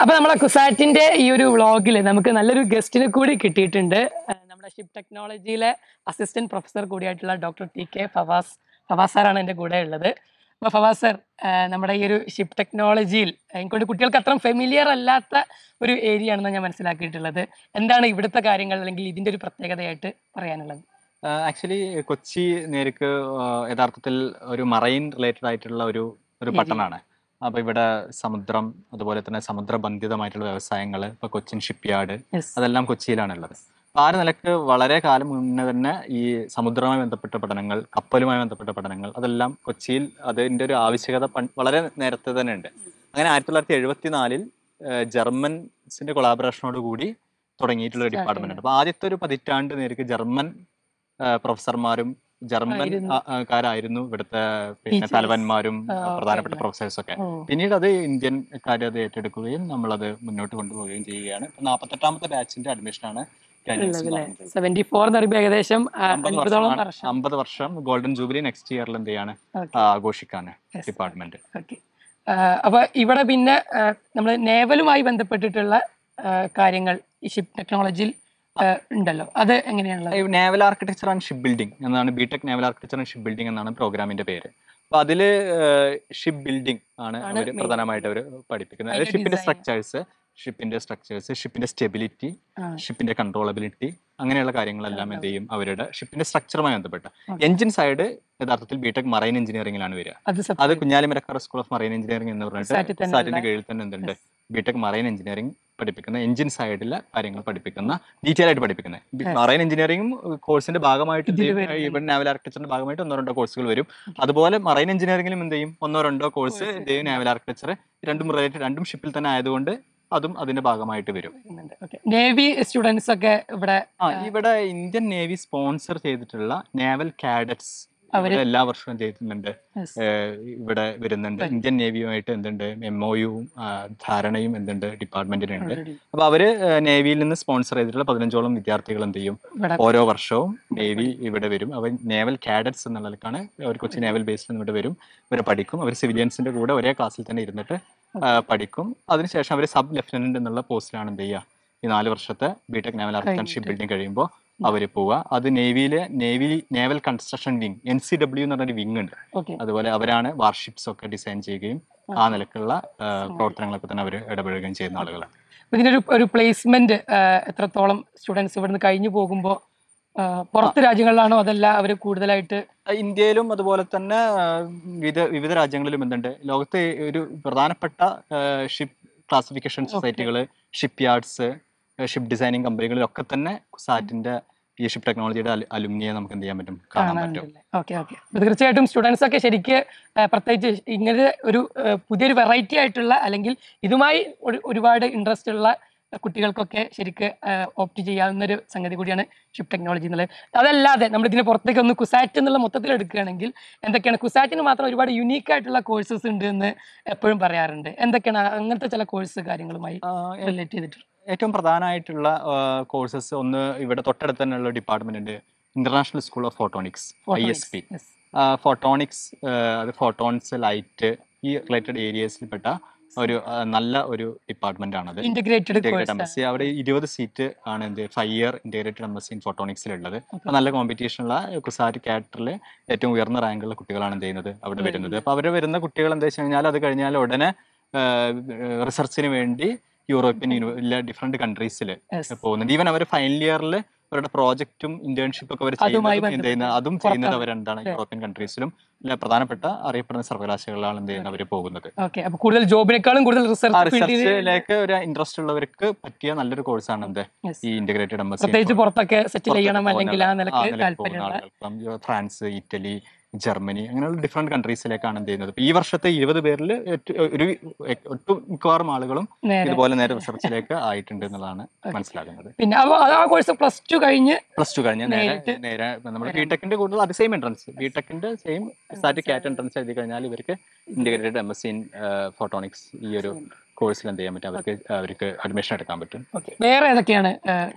അപ്പൊ നമ്മളെ കുസാറ്റിന്റെ ഈ ഒരു വ്ളോഗിൽ നമുക്ക് നല്ലൊരു ഗസ്റ്റിനെ കൂടി കിട്ടിയിട്ടുണ്ട്. നമ്മുടെ ഷിപ്പ് ടെക്നോളജിയിലെ അസിസ്റ്റന്റ് പ്രൊഫസർ കൂടിയായിട്ടുള്ള ഡോക്ടർ TK ഫവാസ് സാറാണ് എൻ്റെ കൂടെ ഉള്ളത്. അപ്പൊ ഫവാസ് സർ, നമ്മുടെ ഈ ഒരു ഷിപ്പ് ടെക്നോളജിയിൽ എനിക്കൊണ്ട് കുട്ടികൾക്ക് അത്ര ഫെമിലിയർ അല്ലാത്ത ഒരു ഏരിയ ആണെന്ന് ഞാൻ മനസ്സിലാക്കിയിട്ടുള്ളത്. എന്താണ് ഇവിടുത്തെ കാര്യങ്ങൾ അല്ലെങ്കിൽ ഇതിന്റെ ഒരു പ്രത്യേകതയായിട്ട് പറയാനുള്ളത്? ആക്ച്വലി കൊച്ചി നേരിക്ക് യഥാർത്ഥത്തിൽ ഒരു മറൈൻ റിലേറ്റഡ് ആയിട്ടുള്ള ഒരു പട്ടണമാണ്. അപ്പൊ ഇവിടെ സമുദ്രം, അതുപോലെ തന്നെ സമുദ്രബന്ധിതമായിട്ടുള്ള വ്യവസായങ്ങൾ, ഇപ്പൊ കൊച്ചിൻ ഷിപ്പ് യാർഡ്, അതെല്ലാം കൊച്ചിയിലാണുള്ളത്. അപ്പൊ ആ ഒരു നിലക്ക് വളരെ കാലം മുന്നേ തന്നെ ഈ സമുദ്രവുമായി ബന്ധപ്പെട്ട പഠനങ്ങൾ, കപ്പലുമായി ബന്ധപ്പെട്ട പഠനങ്ങൾ, അതെല്ലാം കൊച്ചിയിൽ അതിന്റെ ഒരു ആവശ്യകത വളരെ നേരത്തെ തന്നെ ഉണ്ട്. അങ്ങനെ 1974 ജർമ്മൻസിന്റെ കൊളാബറേഷനോട് കൂടി തുടങ്ങിയിട്ടുള്ള ഒരു ഡിപ്പാർട്ട്മെന്റ് ഉണ്ട്. അപ്പൊ ആദ്യത്തെ ഒരു 10 പതിറ്റാണ്ട് നേരിക്ക് ജർമ്മൻ പ്രൊഫസർമാരും ജർമ്മൻകാരായിരുന്നു ഇവിടുത്തെ പിന്നെ തലവന്മാരും പ്രധാനപ്പെട്ട പ്രൊഫസേഴ്സ് ഒക്കെ. പിന്നീട് അത് ഇന്ത്യൻകാര് അത് ഏറ്റെടുക്കുകയും നമ്മളത് മുന്നോട്ട് കൊണ്ടുപോവുകയും ചെയ്യുകയാണ്. 48ാമത്തെ ബാച്ചിന്റെ അഡ്മിഷനാണ്. 50 വർഷം ഗോൾഡൻ ജൂബിലി നെക്സ്റ്റ് ഇയറിൽ എന്ത് ചെയ്യാണ് ആഘോഷിക്കാണ് ഡിപ്പാർട്ട്മെന്റ്. അപ്പൊ ഇവിടെ പിന്നെ നമ്മൾ നേവലുമായി ബന്ധപ്പെട്ടിട്ടുള്ള കാര്യങ്ങൾ ഈ ഷിപ്പ് ടെക്നോളജിയിൽ ഉണ്ടല്ലോ, അത് എങ്ങനെയാണല്ലോ? Naval architecture and ship building എന്നാണ്, B Tech naval architecture and ship building എന്നാണ് പ്രോഗ്രാമിന്റെ പേര്. അപ്പൊ അതില് ഷിപ്പ് ബിൽഡിംഗ് ആണ് അവർ പ്രധാനമായിട്ട് അവർ പഠിപ്പിക്കുന്നത്. ഷിപ്പിന്റെ സ്ട്രക്ചേഴ്സ്, ഷിപ്പിന്റെ സ്റ്റെബിലിറ്റി, ഷിപ്പിന്റെ കൺട്രോളബിലിറ്റി, അങ്ങനെയുള്ള കാര്യങ്ങളെല്ലാം എന്ത് ചെയ്യും അവരുടെ ഷിപ്പിന്റെ സ്ട്രക്ചറുമായി ബന്ധപ്പെട്ട. എഞ്ചിൻ സൈഡ് യഥാർത്ഥത്തിൽ ബിടെക് മറൈൻ എഞ്ചിനീയറിംഗിലാണ് വരിക. അത് Kunjali Marakkar school of marine engineering എന്ന് പറഞ്ഞിട്ട് സാറ്റിന്റെ കീഴിൽ തന്നെ എന്തുണ്ട്, ബിടെക് മറൈൻ എഞ്ചിനീയറിംഗ് പഠിപ്പിക്കുന്ന, എഞ്ചിൻ സൈഡിലെ കാര്യങ്ങൾ പഠിപ്പിക്കുന്ന, ഡീറ്റെയിൽ ആയിട്ട് പഠിപ്പിക്കുന്നത്. മറൈൻ എഞ്ചിനീയറിംഗും കോഴ്സിന്റെ ഭാഗമായിട്ട് ഇവിടെ നാവൽ ആർക്കിടെക്ചറിന്റെ ഭാഗമായിട്ട് 1-2 കോഴ്സുകൾ വരും. അതുപോലെ മറൈൻ എഞ്ചിനീയറിംഗിലും എന്ത് ചെയ്യും 1-2 കോഴ്സ് നാവൽ ആർക്കിടെക്ചർ, രണ്ടും ഷിപ്പിൽ തന്നെ ആയതുകൊണ്ട് അതും അതിന്റെ ഭാഗമായിട്ട് വരും. നേവി സ്റ്റുഡൻസ് ഒക്കെ ഇവിടെ ഇന്ത്യൻ നേവി സ്പോൺസർ ചെയ്തിട്ടുള്ള നേവൽ കാഡറ്റ്സ് എല്ലാ വർഷവും ചെയ്യുന്നുണ്ട്, ഇവിടെ വരുന്നുണ്ട്. ഇന്ത്യൻ നേവിയുമായിട്ട് എന്തുണ്ട് MOUവും ധാരണയും എന്തുണ്ട് ഡിപ്പാർട്ട്മെന്റിനുണ്ട്. അപ്പൊ അവര് നേവിയിൽ നിന്ന് സ്പോൺസർ ചെയ്തിട്ടുള്ള 15ഓളം വിദ്യാർത്ഥികൾ എന്ത് ചെയ്യും ഓരോ വർഷവും നേവി ഇവിടെ വരും. അവർ നേവൽ കാഡറ്റ്സ് എന്നുള്ളതാണ്. അവർ കൊച്ചി നേവൽ ബേസിൽ നിന്ന് ഇവിടെ വരും, ഇവരെ പഠിക്കും. അവർ സിവിലിയൻസിന്റെ കൂടെ ഒരേ ക്ലാസ്സിൽ തന്നെ ഇരുന്നിട്ട് പഠിക്കും. അതിനുശേഷം അവർ സബ് ലെഫ്റ്റനന്റ് എന്നുള്ള പോസ്റ്റിലാണ് എന്ത് ചെയ്യുക ഈ 4 വർഷത്തെ B Tech naval architecture ship building കഴിയുമ്പോൾ അവര് പോവുക. അത് നേവൽ കൺസ്ട്രക്ഷൻ വിങ്, NCW എന്ന് പറഞ്ഞൊരു വിങ് ഉണ്ട്. അതുപോലെ അവരാണ് വാർഷിപ്സ് ഒക്കെ ഡിസൈൻ ചെയ്യുകയും ആ നിലക്കുള്ള പ്രവർത്തനങ്ങളൊക്കെ തന്നെ അവർ ഇടപെടുകയും ചെയ്യുന്ന ആളുകളാണ്. ഇതിനൊരു ഒരു പ്ലേസ്മെന്റ് എത്രത്തോളം സ്റ്റുഡൻസ് ഇവിടുന്ന് കഴിഞ്ഞു പോകുമ്പോൾ പുറത്ത് രാജ്യങ്ങളിലാണോ അതല്ല അവർ കൂടുതലായിട്ട് ഇന്ത്യയിലും അതുപോലെ തന്നെ വിവിധ രാജ്യങ്ങളിലും എന്തുണ്ട്, ലോകത്തെ ഒരു പ്രധാനപ്പെട്ട ഷിപ്പ് ക്ലാസിഫിക്കേഷൻ സൊസൈറ്റികൾ, ഷിപ്പ് യാർഡ്സ്, ഷിപ്പ് ഡിസൈനിങ് കമ്പനികളിലൊക്കെ തന്നെ കുസാറ്റിന്റെ ഈ ഷിപ്പ് ടെക്നോളജിയുടെ അലുമിനിയെ നമുക്ക് എന്ത് ചെയ്യാൻ പറ്റും, കാണാൻ പറ്റും. തീർച്ചയായിട്ടും സ്റ്റുഡൻസ് ഒക്കെ ശരിക്ക് പ്രത്യേകിച്ച് ഇങ്ങനെ ഒരു പുതിയൊരു വെറൈറ്റി ആയിട്ടുള്ള അല്ലെങ്കിൽ ഇതുമായി ഒരുപാട് ഇൻട്രസ്റ്റ് ഉള്ള കുട്ടികൾക്കൊക്കെ ശരിക്ക് ഓപ്റ്റ് ചെയ്യാവുന്നൊരു സംഗതി കൂടിയാണ് ഷിപ്പ് ടെക്നോളജി എന്നുള്ളത്. അതല്ലാതെ നമ്മൾ ഇതിന് പുറത്തേക്ക് ഒന്ന് കുസാറ്റ് എന്നുള്ള മൊത്തത്തിൽ എടുക്കുകയാണെങ്കിൽ എന്തൊക്കെയാണ് കുസാറ്റിന് മാത്രം ഒരുപാട് യുണീക്ക് ആയിട്ടുള്ള കോഴ്സസ് ഉണ്ട് എന്ന് എപ്പോഴും പറയാറുണ്ട്. എന്തൊക്കെയാണ് അങ്ങനത്തെ ചില കോഴ്സ് കാര്യങ്ങളുമായി റിലേറ്റ് ചെയ്തിട്ടുള്ളത്? ഏറ്റവും പ്രധാനമായിട്ടുള്ള കോഴ്സസ് ഒന്ന് ഇവിടെ തൊട്ടടുത്ത് തന്നെയുള്ള ഡിപ്പാർട്ട്മെന്റ് ഉണ്ട്, international school of photonics, ISP. Photonics, അത് ഫോട്ടോൺസ്, ലൈറ്റ്, ഈ റിലേറ്റഡ് ഏരിയസിൽപ്പെട്ട ഒരു നല്ല ഒരു ഡിപ്പാർട്ട്മെന്റ് ആണത്. Integrated MSc. അവിടെ 20 സീറ്റ് ആണ് 5 ഇയർ ഇന്റഗ്രേറ്റഡ് MSc ഇൻ ഫോട്ടോണിക്സിലുള്ളത്. അപ്പൊ നല്ല കോമ്പറ്റീഷനുള്ള കുസാറ്റ് കാറ്ററിൽ ഏറ്റവും ഉയർന്ന റാങ്കുള്ള കുട്ടികളാണ് എന്ത് ചെയ്യുന്നത് അവിടെ വരുന്നത്. അപ്പൊ അവർ വരുന്ന കുട്ടികൾ എന്താ വെച്ച് കഴിഞ്ഞാൽ അത് കഴിഞ്ഞാൽ ഉടനെ റിസർച്ചിന് വേണ്ടി യൂറോപ്യൻ ഡിഫറെന്റ് കൺട്രീസിൽ പോകുന്നുണ്ട്. ഈവൻ അവർ ഫൈനൽ ഇയറിൽ അവരുടെ പ്രോജക്റ്റും ഇന്റേൺഷിപ്പ് ഒക്കെ അവർ അതും ചെയ്യുന്നത് അവരെന്താണ് യൂറോപ്യൻ കൺട്രീസിലും പ്രധാനപ്പെട്ട അറിയപ്പെടുന്ന സർവകലാശാലകളാണ് എന്ത് ചെയ്യുന്നത് അവർ പോകുന്നത്. കൂടുതൽ ജോബിനേക്കാളും കൂടുതൽ റിസർച്ചിലേക്ക് ഒരു ഇൻട്രസ്റ്റ് ഉള്ളവർക്ക് പറ്റിയ നല്ലൊരു കോഴ്സാണ് എന്ത് ഈ integrated MSc. France, Italy, Germany, അങ്ങനെയുള്ള ഡിഫറെന്റ് കൺട്രീസിലേക്കാണ് എന്ത് ചെയ്യുന്നത്. ഈ വർഷത്തെ 20 പേരിൽ മിക്കവാറും ആളുകളും ഇതുപോലെ നേരെ റിസർച്ചിലേക്ക് ആയിട്ടുണ്ട് എന്നുള്ളതാണ് മനസ്സിലാക്കുന്നത്. പിന്നെ പ്ലസ് ടു കഴിഞ്ഞ് നേരെ നമ്മുടെ ബിടെക്കിന്റെ കൂടുതൽ അത് സെയിം എൻട്രൻസ്, ബിടെക്കിന്റെ സെയിം സ്റ്റാറ്റിക് കാറ്റ് എൻട്രൻസ് എഴുതി കഴിഞ്ഞാൽ ഇവർക്ക് ഇന്റഗ്രേറ്റഡ് MSc ഇൻ ഫോട്ടോണിക്സ് ഈ ഒരു കോഴ്സിൽ എന്ത് ചെയ്യാൻ പറ്റും, അവർക്ക് അഡ്മിഷൻ എടുക്കാൻ പറ്റും. വേറെ ഏതൊക്കെയാണ്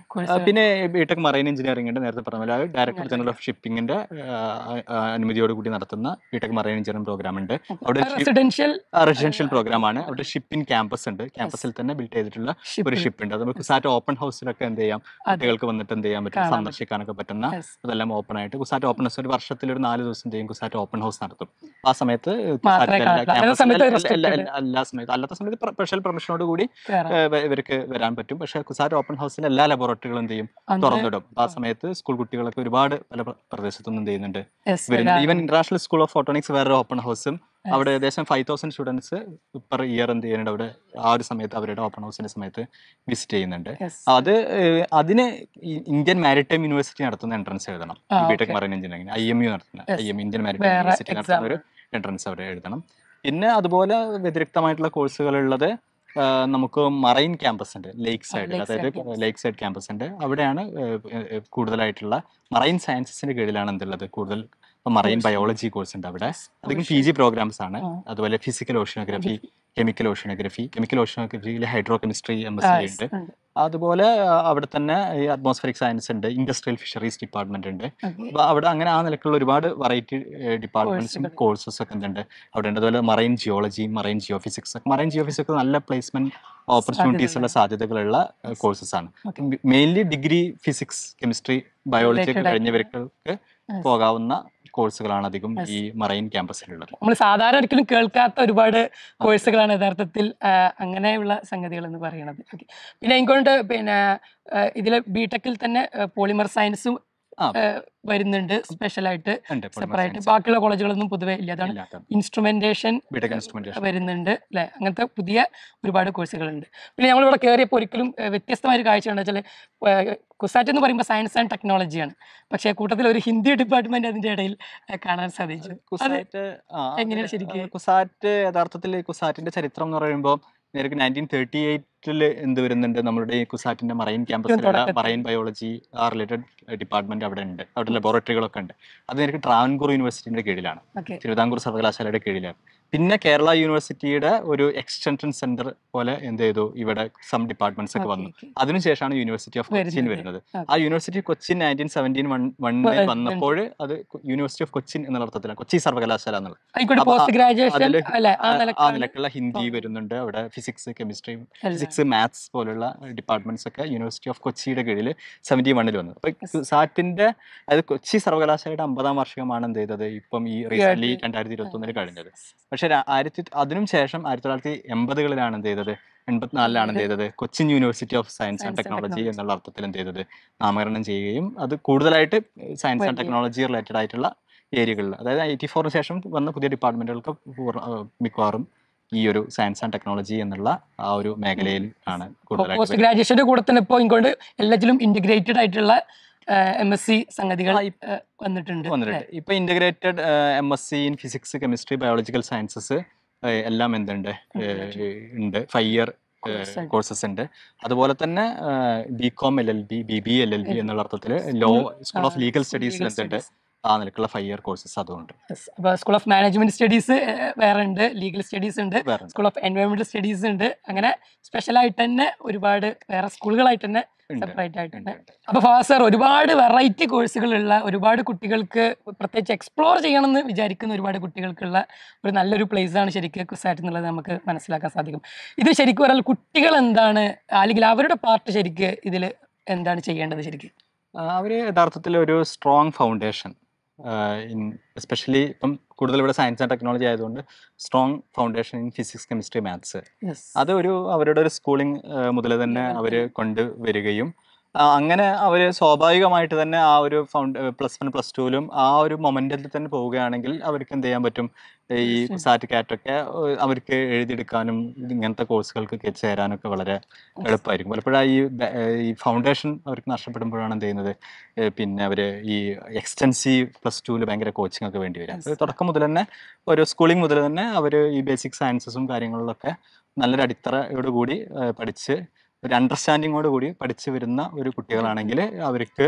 പിന്നെ ബിടെക് മറൈൻ എഞ്ചിനീയറിംഗിന്റെ നേരത്തെ പറഞ്ഞ പോലെ ഡയറക്ടർ ജനറൽ ഓഫ് ഷിപ്പിംഗിന്റെ അനുമതിയോട് കൂടി നടത്തുന്ന ബിടെക് മറൈൻ എഞ്ചിനീയറിംഗ് പ്രോഗ്രാം ഉണ്ട്. അവിടെ റെസിഡൻഷ്യൽ പ്രോഗ്രാം ആണ്. അവിടെ ഷിപ്പിംഗ് ക്യാമ്പസ് ഉണ്ട്. ക്യാമ്പസിൽ തന്നെ ബിൽഡ് ചെയ്തിട്ടുള്ള ഒരു ഷിപ്പ് ഉണ്ട്. അത് നമുക്ക് കുസാറ്റ് ഓപ്പൺ ഹൗസിലൊക്കെ എന്ത് ചെയ്യാം, കുട്ടികൾക്ക് വന്നിട്ട് എന്ത് ചെയ്യാൻ പറ്റും, സന്ദർശിക്കാനൊക്കെ പറ്റുന്ന അതെല്ലാം ഓപ്പൺ ആയിട്ട് കുസാറ്റ് ഓപ്പൺ ഹൗസ് ഒരു വർഷത്തിൽ ഒരു 4 ദിവസം ചെയ്യും കുസാറ്റ് ഓപ്പൺ ഹൗസ് നടത്തും. ആ സമയത്ത് എല്ലാ സമയത്തും അല്ലാത്ത സമയത്ത് സ്പെഷ്യൽ പെർമിഷനോട് കൂടി ഇവർക്ക് വരാൻ പറ്റും. പക്ഷേ കുസാറ്റ് ഓപ്പൺ ഹൗസിൽ എല്ലാ ലബോറട്ടറികളും എന്ത് ചെയ്യും, തുറന്നിടും. ആ സമയത്ത് സ്കൂൾ കുട്ടികളൊക്കെ ഒരുപാട് പല പ്രദേശത്തുനിന്നും എന്ത് ചെയ്യുന്നുണ്ട്. Even international school of photonics വേറെ ഓപ്പൺ ഹൗസും അവിടെ ഏകദേശം 5000 സ്റ്റുഡൻസ് പെർ ഇയർ എന്ത് ചെയ്യുന്നുണ്ട്. അവിടെ ആ ഒരു സമയത്ത് അവരുടെ ഓപ്പൺ ഹൗസിന്റെ സമയത്ത് വിസിറ്റ് ചെയ്യുന്നുണ്ട്. അതിന് ഇന്ത്യൻ മാരിടൈം യൂണിവേഴ്സിറ്റി നടത്തുന്ന എൻട്രൻസ് എഴുതണം. ബിടെക് മറൈൻ എഞ്ചിനീയറിംഗ് IIMU നടത്തുന്ന ഇന്ത്യൻ മാരിടൈം യൂണിവേഴ്സിറ്റി നടത്തുന്ന ഒരു എൻട്രൻസ് അവിടെ എഴുതണം. പിന്നെ അതുപോലെ വ്യതിരിക്തമായിട്ടുള്ള കോഴ്സുകൾ ഉള്ളത് നമുക്ക് മറൈൻ ക്യാമ്പസ് ഉണ്ട്, ലേക്ക് സൈഡിൽ, അതായത് ലേക്ക് സൈഡ് ക്യാമ്പസ് ഉണ്ട്. അവിടെയാണ് കൂടുതലായിട്ടുള്ള മറൈൻ സയൻസസിന്റെ കീഴിലാണ് എന്തുള്ളത് കൂടുതൽ. മറൈൻ ബയോളജി കോഴ്സ് ഉണ്ട് അവിടെ. അധികം PG പ്രോഗ്രാംസ് ആണ്. അതുപോലെ ഫിസിക്കൽ ഓഷ്യനോഗ്രഫി, കെമിക്കൽ ഓഷ്യനോഗ്രഫിയിൽ ഹൈഡ്രോ കെമിസ്ട്രി MSc ഉണ്ട്. അതുപോലെ അവിടെ തന്നെ ഈ അറ്റ്മോസ്ഫിയറിക് സയൻസ് ഉണ്ട്, ഇൻഡസ്ട്രിയൽ ഫിഷറീസ് ഡിപ്പാർട്ട്മെന്റ് ഉണ്ട്. അപ്പൊ അവിടെ അങ്ങനെ ആ നിലക്കുള്ള ഒരുപാട് വെറൈറ്റി ഡിപ്പാർട്ട്മെന്റ്സും കോഴ്സസ് ഒക്കെ ഉണ്ട് അവിടെ ഉണ്ട്. അതുപോലെ marine geology, marine geophysics. Marine geophysics നല്ല പ്ലേസ്മെന്റ് ഓപ്പർച്യൂണിറ്റീസ് ഉള്ള സാധ്യതകളുള്ള കോഴ്സസ് ആണ്. Mainly degree physics, chemistry, biology ഒക്കെ കഴിഞ്ഞവർക്ക് പോകാവുന്ന കോഴ്സുകളാണ് അധികം ഈ മറൈൻ ക്യാമ്പസിലുള്ളത്. നമ്മൾ സാധാരണ ഒരിക്കലും കേൾക്കാത്ത ഒരുപാട് കോഴ്സുകളാണ് യഥാർത്ഥത്തിൽ അങ്ങനെയുള്ള സംഗതികൾ എന്ന് പറയുന്നത്. പിന്നെ ഇങ്ങോട്ട് പിന്നെ ഇതില് ബിടെക്കിൽ തന്നെ പോളിമർ സയൻസും വരുന്നുണ്ട് സ്പെഷ്യലായിട്ട്, സെപ്പറേറ്റ്. ബാക്കിയുള്ള കോളേജുകളൊന്നും പൊതുവെ ഇല്ല. അതാണ് ഇൻസ്ട്രുമെന്റേഷൻ വരുന്നുണ്ട് അല്ലെ. അങ്ങനത്തെ പുതിയ ഒരുപാട് കോഴ്സുകളുണ്ട്. പിന്നെ ഞങ്ങളിവിടെ കയറിയപ്പോൾ ഒരിക്കലും വ്യത്യസ്തമായ ഒരു കാഴ്ചയാണ് വെച്ചാൽ കുസാറ്റ് എന്ന് പറയുമ്പോൾ സയൻസ് ആൻഡ് ടെക്നോളജിയാണ്. പക്ഷേ കൂട്ടത്തിൽ ഒരു ഹിന്ദി ഡിപ്പാർട്ട്മെന്റ് അതിന്റെ ഇടയിൽ കാണാൻ സാധിച്ചു. എങ്ങനെയാണ് ശരിക്കും കുസാറ്റ് യഥാർത്ഥത്തിൽ കുസാറ്റിന്റെ ചരിത്രം എന്ന് പറയുമ്പോൾ 1938 എന്ത് വരുന്നുണ്ട്, നമ്മുടെ ഈ കുസാറ്റിന്റെ മറൈൻ ക്യാമ്പസിലുള്ള മറൈൻ ബയോളജി റിലേറ്റഡ് ഡിപ്പാർട്ട്മെന്റ് അവിടെ ഉണ്ട്. അവിടെ ലബോറട്ടറികളൊക്കെ ഉണ്ട്. അത് എനിക്ക് ട്രാവൻകൂർ യൂണിവേഴ്സിറ്റിയുടെ കീഴിലാണ്, തിരുവിതാംകൂർ സർവകലാശാലയുടെ കീഴിലാണ്. പിന്നെ കേരള യൂണിവേഴ്സിറ്റിയുടെ ഒരു എക്സ്റ്റൻഷൻ സെന്റർ പോലെ എന്ത് ചെയ്തു, ഇവിടെ സം ഡിപ്പാർട്ട്മെന്റ്സ് ഒക്കെ വന്നു. അതിനുശേഷമാണ് യൂണിവേഴ്സിറ്റി ഓഫ് കൊച്ചിൻ വരുന്നത്. ആ യൂണിവേഴ്സിറ്റി കൊച്ചിൻ 1971 വന്നപ്പോൾ അത് യൂണിവേഴ്സിറ്റി ഓഫ് കൊച്ചിൻ എന്നുള്ള അർത്ഥത്തിലാണ്, കൊച്ചി സർവകലാശാല എന്നുള്ളത്. ആ നിലക്കുള്ള ഹിന്ദി വരുന്നുണ്ട് അവിടെ. ഫിസിക്സ്, കെമിസ്ട്രി, ഫിസിക്സ്, മാത്സ് പോലുള്ള ഡിപ്പാർട്ട്മെന്റ്സ് ഒക്കെ യൂണിവേഴ്സിറ്റി ഓഫ് കൊച്ചിയുടെ കീഴിൽ 71 വന്നത്. അപ്പൊ സാറ്റിന്റെ അതായത് കൊച്ചി സർവകലാശാലയുടെ 50ാം വാർഷികമാണ് എന്ത് ചെയ്തത് ഇപ്പം ഈ റീസെന്റ് 2021 കഴിഞ്ഞത്. പക്ഷെ അതിനും ശേഷം 1980കളിലാണ് എന്ത് ചെയ്തത്, 84ലാണ് എന്ത് ചെയ്തത്, Cochin university of science and technology എന്നുള്ള അർത്ഥത്തിൽ എന്ത് ചെയ്തത് നാമകരണം ചെയ്യുകയും അത് കൂടുതലായിട്ട് സയൻസ് ആൻഡ് ടെക്നോളജി റിലേറ്റഡ് ആയിട്ടുള്ള ഏരിയകളിൽ, അതായത് 84 ശേഷം വന്ന പുതിയ ഡിപ്പാർട്ട്മെന്റുകൾക്ക് മിക്കവാറും ഈ ഒരു സയൻസ് ആൻഡ് ടെക്നോളജി എന്നുള്ള ആ ഒരു മേഖലയിൽ ആണ് കൂടുതലായിട്ട്. പോസ്റ്റ് ഗ്രാജുവേഷന്റെ കൂടെ തന്നെ ഇപ്പോൾ ഇങ്ങോട്ട് എല്ലാത്തിലും ഇന്റഗ്രേറ്റഡ് ആയിട്ടുള്ള MSc സംഗതികൾ വന്നിട്ടുണ്ട്. ഇപ്പൊ integrated MSc in physics, chemistry, biological sciences എല്ലാം എന്തുണ്ട് ഉണ്ട്. 5 ഇയർ കോഴ്സസ് ഉണ്ട്. അതുപോലെ തന്നെ BCom LLB, BBA LLB എന്നുള്ള അർത്ഥത്തിൽ ലോ സ്കൂൾ ഓഫ് ലീഗൽ സ്റ്റഡീസിൽ എന്തുണ്ട് ആ നിലക്കുള്ള 5 ഇയർ കോഴ്സസ് അതുകൊണ്ട്. സ്കൂൾ ഓഫ് മാനേജ്മെന്റ് സ്റ്റഡീസ് വേറെ ഉണ്ട്, ലീഗൽ സ്റ്റഡീസ് ഉണ്ട്, സ്കൂൾ ഓഫ് എൻവയോൺമെന്റൽ സ്റ്റഡീസ് ഉണ്ട്. അങ്ങനെ സ്പെഷ്യലായിട്ട് തന്നെ ഒരുപാട് വേറെ സ്കൂളുകളായിട്ട് തന്നെ സെപ്പറേറ്റ് ആയിട്ടുണ്ട്. അപ്പൊ ഫാസർ ഒരുപാട് വെറൈറ്റി കോഴ്സുകളുള്ള ഒരുപാട് കുട്ടികൾക്ക് പ്രത്യേകിച്ച് എക്സ്പ്ലോർ ചെയ്യണമെന്ന് വിചാരിക്കുന്ന ഒരുപാട് കുട്ടികൾക്കുള്ള ഒരു നല്ലൊരു പ്ലേസ് ആണ് ശരിക്കും കുസാറ്റ് എന്നുള്ളത് നമുക്ക് മനസ്സിലാക്കാൻ സാധിക്കും. ഇത് ശരിക്കും പറഞ്ഞാൽ കുട്ടികൾ എന്താണ്, അല്ലെങ്കിൽ അവരുടെ പാർട്ട് ശരിക്കും ഇതിൽ എന്താണ് ചെയ്യേണ്ടത്? ശരിക്കും അവര് യഥാർത്ഥത്തിൽ ഒരു സ്ട്രോങ് ഫൗണ്ടേഷൻ എസ്പെഷ്യലി ഇപ്പം കൂടുതൽ ഇവിടെ സയൻസ് ആൻഡ് ടെക്നോളജി ആയതുകൊണ്ട് strong foundation in physics, chemistry, maths അത് അവരുടെ ഒരു സ്കൂളിംഗ് മുതൽ തന്നെ അവർ കൊണ്ടുവരികയും അങ്ങനെ അവർ സ്വാഭാവികമായിട്ട് തന്നെ ആ ഒരു +1 +2ലും ആ ഒരു മൊമെന്റത്തിൽ തന്നെ പോവുകയാണെങ്കിൽ അവർക്ക് എന്ത് ചെയ്യാൻ പറ്റും, ഈ സാറ്റ് കാറ്റൊക്കെ അവർക്ക് എഴുതിയെടുക്കാനും ഇങ്ങനത്തെ കോഴ്സുകൾക്ക് ചേരാനൊക്കെ വളരെ എളുപ്പമായിരിക്കും. പലപ്പോഴും ഈ ഫൗണ്ടേഷൻ അവർക്ക് നഷ്ടപ്പെടുമ്പോഴാണ് എന്ത് ചെയ്യുന്നത്, പിന്നെ അവർ ഈ എക്സ്റ്റൻസീവ് +2ൽ ഭയങ്കര കോച്ചിങ് ഒക്കെ വേണ്ടി വരും. തുടക്കം മുതൽ തന്നെ ഒരു സ്കൂളിംഗ് മുതൽ തന്നെ അവർ ഈ ബേസിക് സയൻസസും കാര്യങ്ങളിലൊക്കെ നല്ലൊരു അടിത്തറയോട് കൂടി പഠിച്ച് ഒരു അണ്ടർസ്റ്റാൻഡിങ്ങോട് കൂടി പഠിച്ചു വരുന്ന ഒരു കുട്ടികളാണെങ്കിൽ അവർക്ക്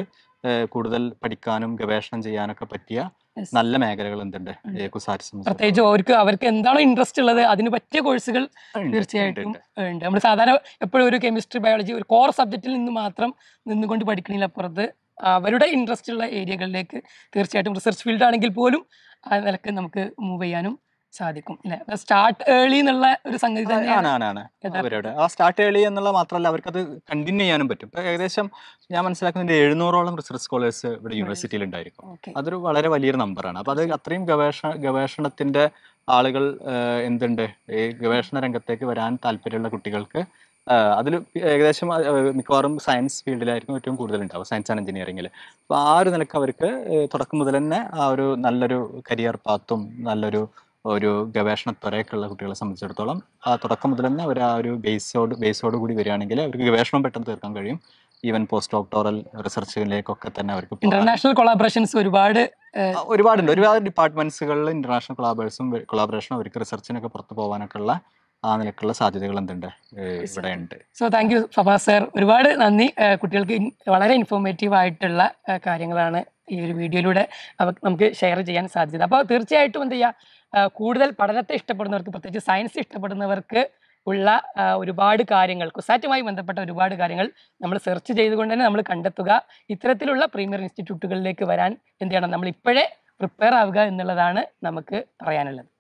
കൂടുതൽ പഠിക്കാനും ഗവേഷണം ചെയ്യാനൊക്കെ പറ്റിയ നല്ല മേഖലകൾ എന്തുണ്ട് കുസാറ്റ് പ്രത്യേകിച്ച് അവർക്ക് എന്താണോ ഇൻട്രസ്റ്റ് ഉള്ളത് അതിന് പറ്റിയ കോഴ്സുകൾ തീർച്ചയായിട്ടും ഉണ്ട്. നമ്മൾ സാധാരണ എപ്പോഴും ഒരു കെമിസ്ട്രി ബയോളജി ഒരു കോർ സബ്ജക്റ്റിൽ നിന്ന് മാത്രം നിന്നുകൊണ്ട് പഠിക്കണതിലപ്പുറത്ത് അവരുടെ ഇൻട്രസ്റ്റ് ഉള്ള ഏരിയകളിലേക്ക് തീർച്ചയായിട്ടും റിസർച്ച് ഫീൽഡ് ആണെങ്കിൽ പോലും ആ നിലക്ക് നമുക്ക് മൂവ് ചെയ്യാനും സാധിക്കും അല്ലെ. സ്റ്റാർട്ട് ഏർലി എന്നുള്ള ഒരു സംഗതി തന്നെയാണ്. അവരുടെ ആ സ്റ്റാർട്ട് ഏർലി എന്നുള്ള മാത്രമല്ല അവർക്കത് കണ്ടിന്യൂ ചെയ്യാനും പറ്റും. ഇപ്പൊ ഏകദേശം ഞാൻ മനസ്സിലാക്കുന്നത് 700ഓളം റിസർച്ച് സ്കോളേഴ്സ് ഇവിടെ യൂണിവേഴ്സിറ്റിയിൽ ഉണ്ടായിരിക്കും. അതൊരു വളരെ വലിയൊരു നമ്പറാണ്. അപ്പൊ അത് അത്രയും ഗവേഷണത്തിന്റെ ആളുകൾ എന്തുണ്ട് ഈ ഗവേഷണ രംഗത്തേക്ക് വരാൻ താല്പര്യമുള്ള കുട്ടികൾക്ക് അതിൽ ഏകദേശം മിക്കവാറും സയൻസ് ഫീൽഡിലായിരിക്കും ഏറ്റവും കൂടുതൽ ഉണ്ടാവും, സയൻസ് ആൻഡ് എഞ്ചിനീയറിംഗിൽ. അപ്പോൾ ആ ഒരു നിലക്ക് അവർക്ക് തുടക്കം മുതൽ തന്നെ ആ ഒരു നല്ലൊരു കരിയർ പാത്തും ഒരു ഗവേഷണ ത്വരയൊക്കെയുള്ള കുട്ടികളെ സംബന്ധിച്ചിടത്തോളം ആ തുടക്കം മുതൽ തന്നെ അവർ ആ ഒരു ബേസോട് കൂടി വരികയാണെങ്കിൽ അവർക്ക് ഗവേഷണം പെട്ടെന്ന് തീർക്കാൻ കഴിയും. ഈവൻ പോസ്റ്റ് ഡോക്ടോറൽ റിസർച്ചിലേക്കൊക്കെ തന്നെ അവർക്ക് ഇന്റർനാഷണൽ കൊളാബറേഷൻസ് ഒരുപാടുണ്ട്. ഒരുപാട് ഡിപ്പാർട്ട്മെന്റ്സുകളിൽ ഇന്റർനാഷണൽ കൊളാബറേഷനും അവർക്ക് റിസർച്ചിനൊക്കെ പുറത്ത് പോകാനൊക്കെ ഉള്ള ആ നിലക്കുള്ള സാധ്യതകൾ എന്തുണ്ട് ഇവിടെ ഉണ്ട്. So thank you Fawaz sir, ഒരുപാട് നന്ദി. കുട്ടികൾക്ക് വളരെ ഇൻഫോർമേറ്റീവ് ആയിട്ടുള്ള കാര്യങ്ങളാണ് ഈ ഒരു വീഡിയോയിലൂടെ നമുക്ക് ഷെയർ ചെയ്യാൻ സാധിച്ചത്. അപ്പോൾ തീർച്ചയായിട്ടും എന്ത് ചെയ്യുക, കൂടുതൽ പഠനത്തെ ഇഷ്ടപ്പെടുന്നവർക്ക്, പ്രത്യേകിച്ച് സയൻസ് ഇഷ്ടപ്പെടുന്നവർക്ക് ഉള്ള ഒരുപാട് കാര്യങ്ങൾ, കുസാറ്റുമായി ബന്ധപ്പെട്ട ഒരുപാട് കാര്യങ്ങൾ നമ്മൾ സെർച്ച് ചെയ്തുകൊണ്ട് തന്നെ നമ്മൾ കണ്ടെത്തുക. ഇത്തരത്തിലുള്ള പ്രീമിയർ ഇൻസ്റ്റിറ്റ്യൂട്ടുകളിലേക്ക് വരാൻ എന്ത് ചെയ്യണം, നമ്മൾ ഇപ്പോഴേ പ്രിപ്പയർ ആവുക എന്നുള്ളതാണ് നമുക്ക് പറയാനുള്ളത്.